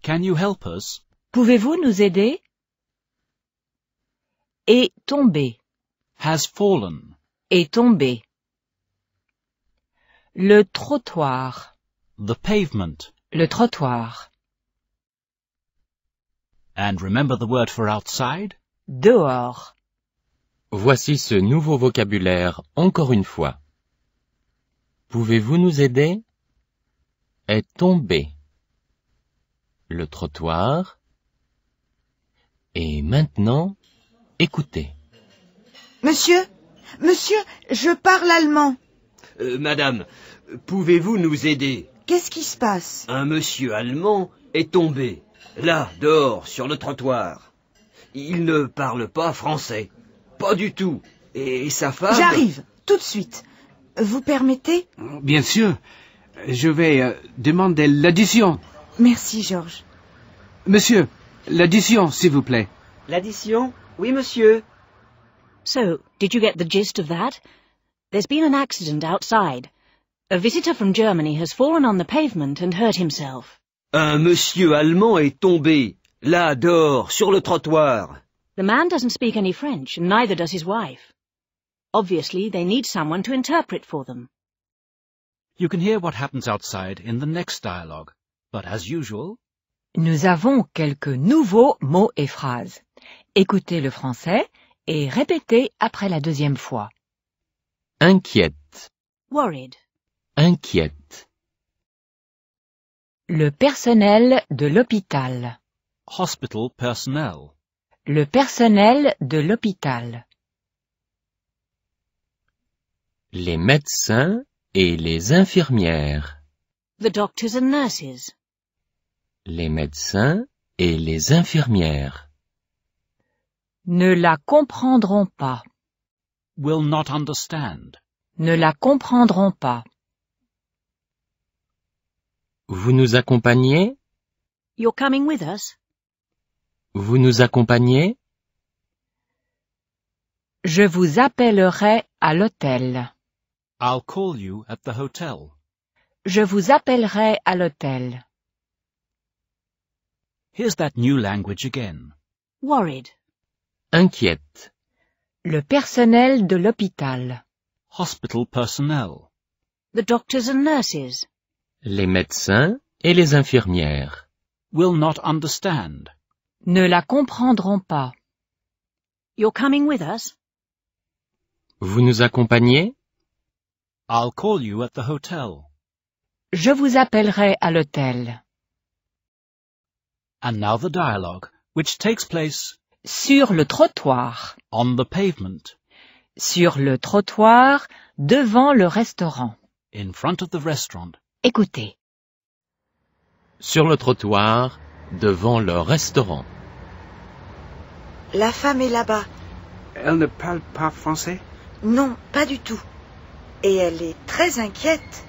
Can you help us? Pouvez-vous nous aider? Et tomber, Has fallen. et tomber. Le trottoir, The pavement. le trottoir. And remember the word for outside? Dehors, Voici ce nouveau vocabulaire encore une fois. Pouvez-vous nous aider? Est tombé. Le trottoir. Et maintenant, écoutez. Monsieur, je parle allemand. Madame, pouvez-vous nous aider? Qu'est-ce qui se passe? Un monsieur allemand est tombé, là, dehors, sur le trottoir. Il ne parle pas français. Pas du tout. Et sa femme... J'arrive, tout de suite. Vous permettez? Bien sûr. Je vais demander l'addition. Merci, Georges. Monsieur, l'addition, s'il vous plaît. L'addition? Oui, monsieur. So, did you get the gist of that? There's been an accident outside. A visitor from Germany has fallen on the pavement and hurt himself. Un monsieur allemand est tombé, là, dehors, sur le trottoir. The man doesn't speak any French, and neither does his wife. Obviously, they need someone to interpret for them. You can hear what happens outside in the next dialogue, but as usual, nous avons quelques nouveaux mots et phrases. Écoutez le français et répétez après la deuxième fois. Inquiète. Worried. Inquiète. Le personnel de l'hôpital. hospital personnel. Le personnel de l'hôpital. Les médecins et les infirmières. The doctors and nurses. Les médecins et les infirmières. Ne la comprendront pas. Will not understand. Ne la comprendront pas. Vous nous accompagnez? You're coming with us? Vous nous accompagnez? Je vous appellerai à l'hôtel. I'll call you at the hotel. Je vous appellerai à l'hôtel. Here's that new language again. Worried. Inquiète. Le personnel de l'hôpital. Hospital personnel. The doctors and nurses. Les médecins et les infirmières. Will not understand. Ne la comprendront pas. You're coming with us? Vous nous accompagnez? I'll call you at the hotel. Je vous appellerai à l'hôtel. And now the dialogue, which takes place Sur le trottoir. on the pavement, Sur le trottoir, devant le restaurant. in front of the restaurant. Écoutez. Sur le trottoir, devant le restaurant. La femme est là-bas. Elle ne parle pas français? Non, pas du tout. Et elle est très inquiète.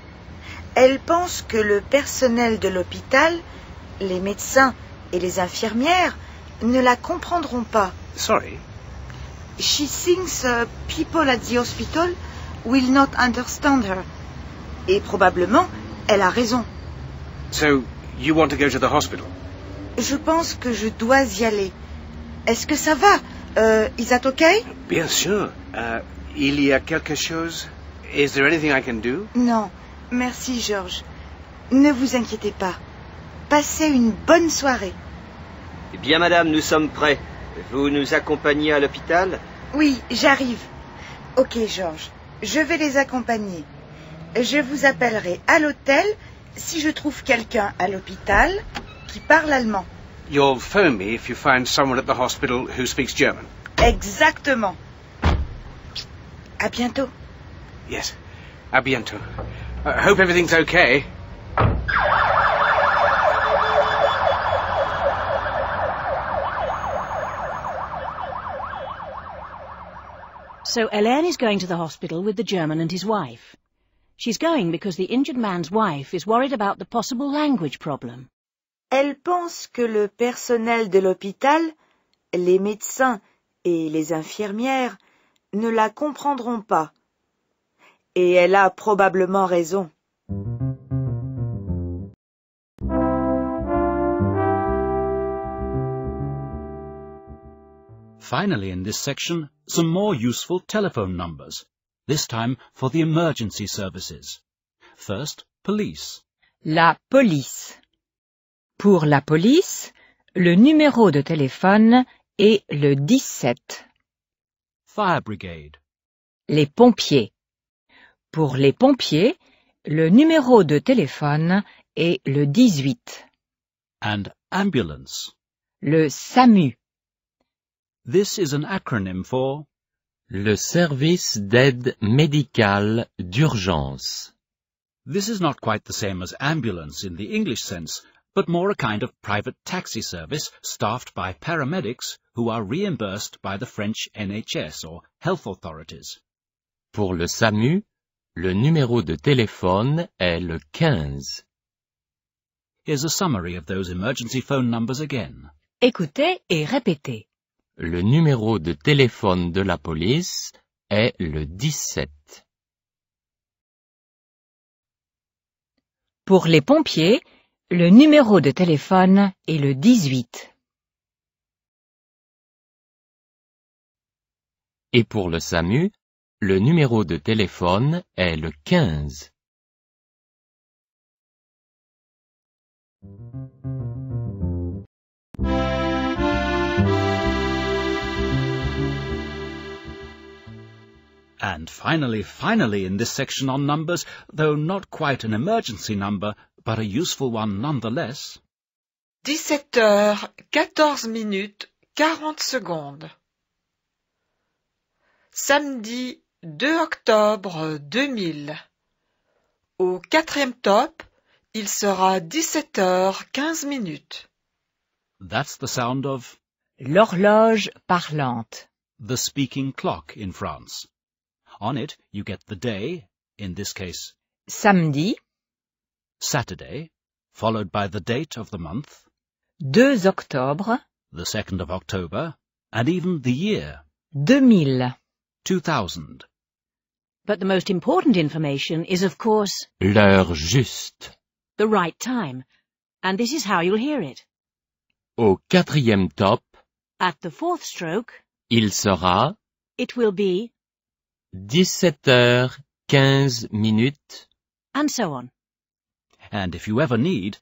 Elle pense que le personnel de l'hôpital, les médecins et les infirmières ne la comprendront pas. Sorry. She thinks people at the hospital will not understand her. Et probablement, elle a raison. So, you want to go to the hospital? Je pense que je dois y aller. Est-ce que ça va? Is that okay? Bien sûr. Il y a quelque chose? Is there anything I can do? Non, merci Georges. Ne vous inquiétez pas. Passez une bonne soirée. Eh bien, madame, nous sommes prêts. Vous nous accompagnez à l'hôpital? Oui, j'arrive. Ok Georges, je vais les accompagner. Je vous appellerai à l'hôtel si je trouve quelqu'un à l'hôpital qui parle allemand. You'll phone me if you find someone at the hospital who speaks German. Exactement. À bientôt. Yes. À bientôt. I hope everything's okay. So Hélène is going to the hospital with the German and his wife. She's going because the injured man's wife is worried about the possible language problem. Elle pense que le personnel de l'hôpital, les médecins et les infirmières ne la comprendront pas. Et elle a probablement raison. Finally, in this section, some more useful telephone numbers, this time for the emergency services. First, police. La police. Pour la police, le numéro de téléphone est le 17. Fire brigade. Les pompiers. Pour les pompiers, le numéro de téléphone est le 18. And ambulance. Le SAMU. This is an acronym for Le service d'aide médicale d'urgence. This is not quite the same as ambulance in the English sense, but more a kind of private taxi service staffed by paramedics who are reimbursed by the French NHS or health authorities. Pour le SAMU, le numéro de téléphone est le 15. Here's a summary of those emergency phone numbers again. Écoutez et répétez. Le numéro de téléphone de la police est le 17. Pour les pompiers, le numéro de téléphone est le 18. Et pour le SAMU, le numéro de téléphone est le 15. And finally in this section on numbers, though not quite an emergency number, but a useful one nonetheless. 17h14 40 secondes. Samedi 2 octobre 2000. Au 4e top, il sera 17h15. That's the sound of L'horloge parlante. the speaking clock in France. On it, you get the day, in this case, Samedi, Saturday, followed by the date of the month, 2 octobre, the 2nd of October, and even the year, 2000. 2000. But the most important information is, of course, L'heure juste. the right time, and this is how you'll hear it. Au 4e top, At the 4th stroke, il sera it will be, 17h15, and so on. And if you ever need,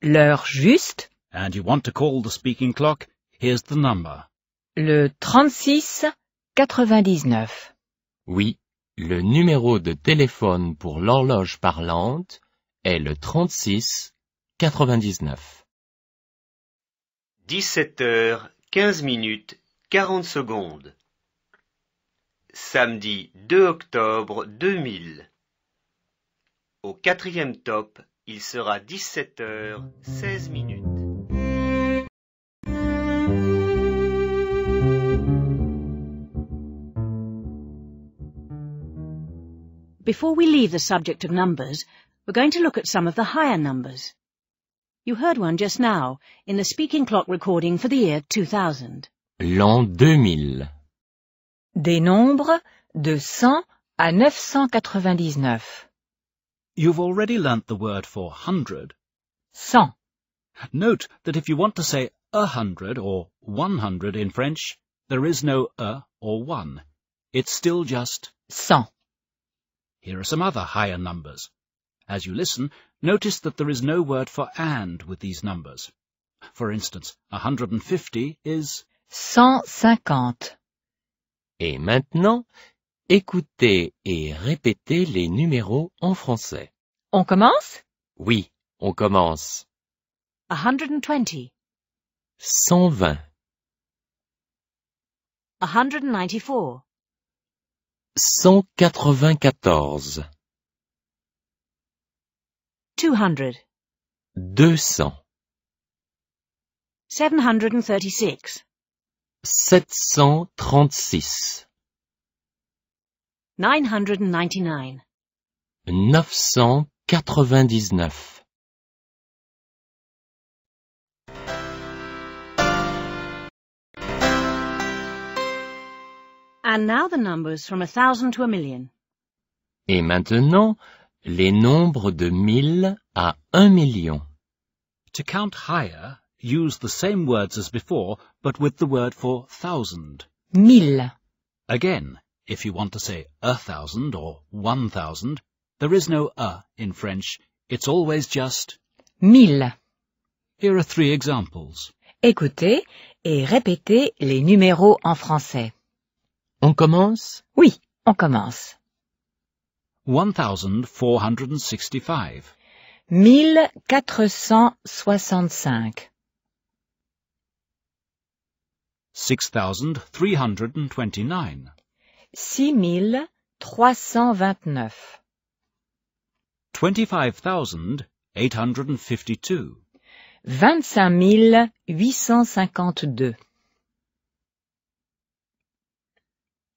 L'heure juste, and you want to call the speaking clock, here's the number. le 36 99. Oui, le numéro de téléphone pour l'horloge parlante est le 36 99. 17h15, 40 secondes. Samedi 2 octobre 2000. Au 4e top, il sera 17h16. Before we leave the subject of numbers, we're going to look at some of the higher numbers. You heard one just now in the speaking clock recording for the year 2000. L'an 2000. Des nombres de 100 à 999. You've already learnt the word for 100. 100. Note that if you want to say 100 or 100 in French, there is no or one. It's still just 100. Here are some other higher numbers. As you listen, notice that there is no word for and with these numbers. For instance, 150 is 150. Et maintenant, écoutez et répétez les numéros en français. On commence? Oui, on commence. 120, 120, 194, 194, 200, 200, 736, 736, 999, 999. And now the numbers from 1,000 to 1,000,000. Et maintenant, les nombres de 1000 à 1 million. To count higher, use the same words as before, but with the word for 1,000. 1000. Again, if you want to say 1,000 or 1,000, there is no in French. It's always just 1000. Here are 3 examples. Écoutez et répétez les numéros en français. On commence? Oui, on commence. 1,465. 1465. 6,329. 6329. 25,852. 25852.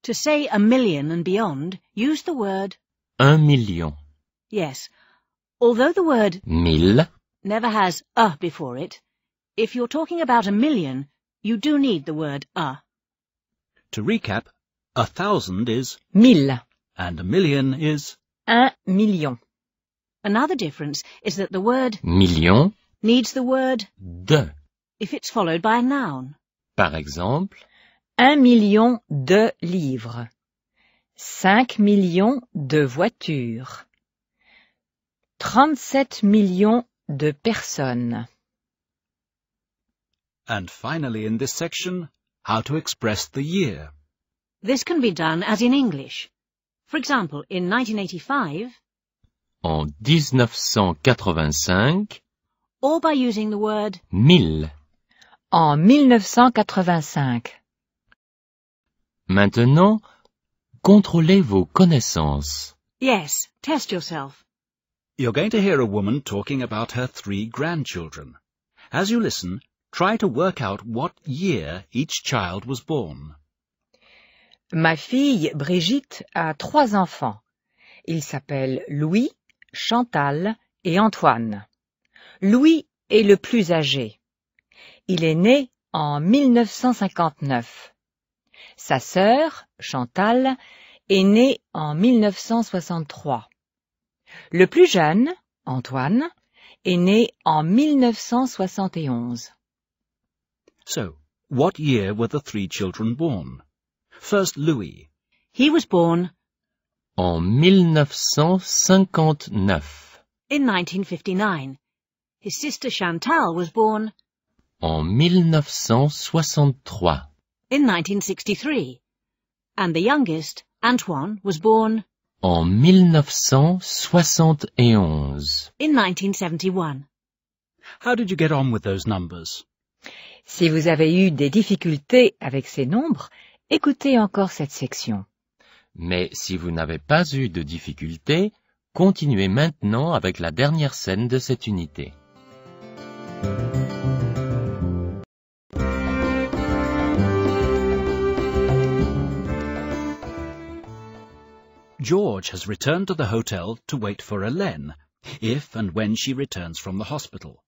To say 1,000,000 and beyond, use the word 1 million. yes. Although the word 1000, never has a before it, if you're talking about 1,000,000, you do need the word a. To recap, 1,000 is 1000. and 1,000,000 is 1 million. Another difference is that the word million needs the word de. if it's followed by a noun. Par exemple, 1 million de livres. 5 millions de voitures. 37 millions de personnes. And finally in this section, how to express the year. This can be done as in English. For example, in 1985, en 1985, or by using the word 1000. En 1985. Maintenant, contrôlez vos connaissances. yes, test yourself. You're going to hear a woman talking about her 3 grandchildren. As you listen, try to work out what year each child was born. Ma fille Brigitte a 3 enfants. Ils s'appellent Louis, Chantal et Antoine. Louis est le plus âgé. Il est né en 1959. Sa sœur, Chantal, est née en 1963. Le plus jeune, Antoine, est né en 1971. So, what year were the three children born? First, Louis. He was born En 1959. in 1959. His sister Chantal was born En 1963. in 1963. And the youngest, Antoine, was born En 1971. in 1971. How did you get on with those numbers? Si vous avez eu des difficultés avec ces nombres, écoutez encore cette section. Mais si vous n'avez pas eu de difficultés, continuez maintenant avec la dernière scène de cette unité. George has returned to the hotel to wait for Hélène, if and when she returns from the hospital.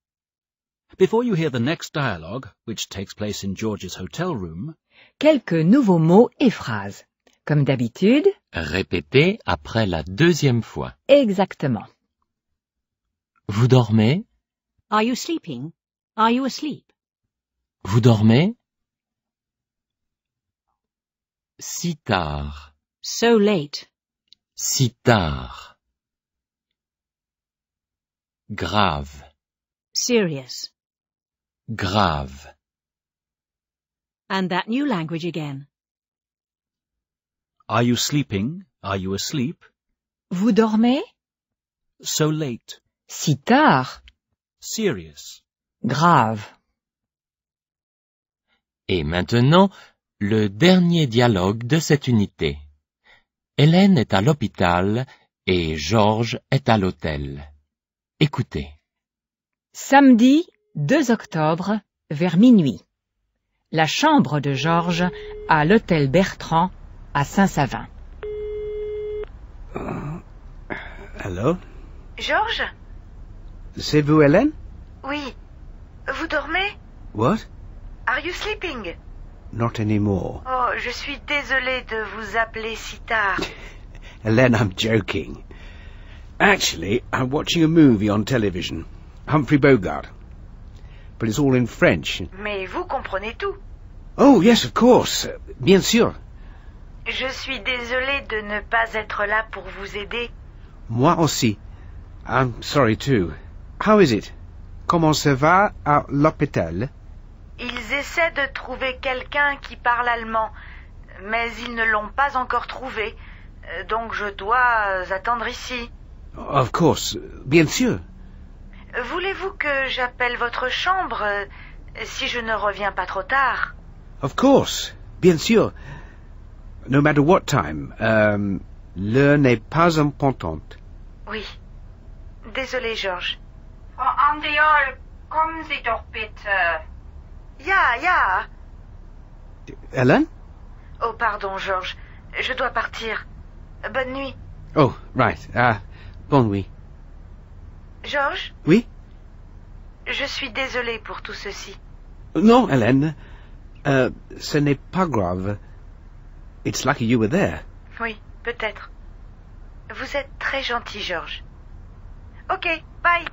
Before you hear the next dialogue, which takes place in George's hotel room, Quelques nouveaux mots et phrases. Comme d'habitude, Répétez après la deuxième fois. exactement. Vous dormez? Are you sleeping? Are you asleep? Vous dormez? Si tard. So late. Si tard. Grave. Serious. Grave. And that new language again. are you sleeping? Are you asleep? Vous dormez? So late. Si tard? Serious. Grave. Et maintenant, le dernier dialogue de cette unité. Hélène est à l'hôpital et Georges est à l'hôtel. Écoutez. Samedi 2 octobre, vers minuit. La chambre de Georges à l'hôtel Bertrand à Saint-Savin. Hello? Georges? C'est vous, Hélène? Oui. Vous dormez? What? Are you sleeping? Not anymore. Oh, je suis désolée de vous appeler si tard. Hélène, I'm joking. Actually, I'm watching a movie on television. Humphrey Bogart. But it's all in French. Mais vous comprenez tout. Oh, yes, of course. Bien sûr. Je suis désolée de ne pas être là pour vous aider. Moi aussi. I'm sorry too. How is it? Comment ça va à l'hôpital? Ils essaient de trouver quelqu'un qui parle allemand, mais ils ne l'ont pas encore trouvé. Donc je dois attendre ici. Of course. Bien sûr. Voulez-vous que j'appelle votre chambre si je ne reviens pas trop tard? Of course. Bien sûr. No matter what time. L'heure n'est pas importante. Oui. Désolé, Georges. Frau Andiol, kommen Sie doch bitte. Ja. Hélène? Oh, pardon, Georges. Je dois partir. Bonne nuit. Oh, right. Bonne nuit. Georges? Oui? Je suis désolée pour tout ceci. Non, Hélène. Ce n'est pas grave. It's lucky you were there. Oui, peut-être. Vous êtes très gentil, Georges. Ok, bye.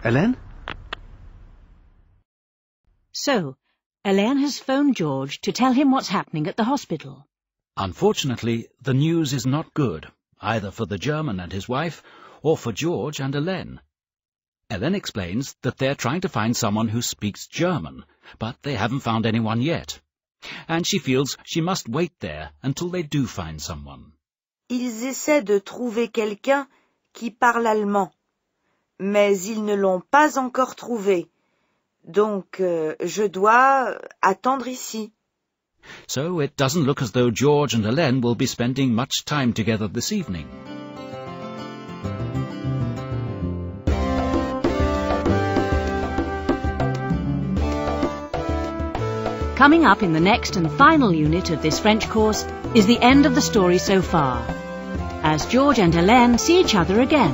Hélène? So, Hélène has phoned George to tell him what's happening at the hospital. Unfortunately, the news is not good, either for the German and his wife, or for George and Hélène. Hélène explains that they're trying to find someone who speaks German, but they haven't found anyone yet. And she feels she must wait there until they do find someone. Ils essaient de trouver quelqu'un qui parle allemand, mais ils ne l'ont pas encore trouvé. Donc, je dois attendre ici. So it doesn't look as though George and Hélène will be spending much time together this evening. Coming up in the next and final unit of this French course is the end of the story so far, as George and Hélène see each other again.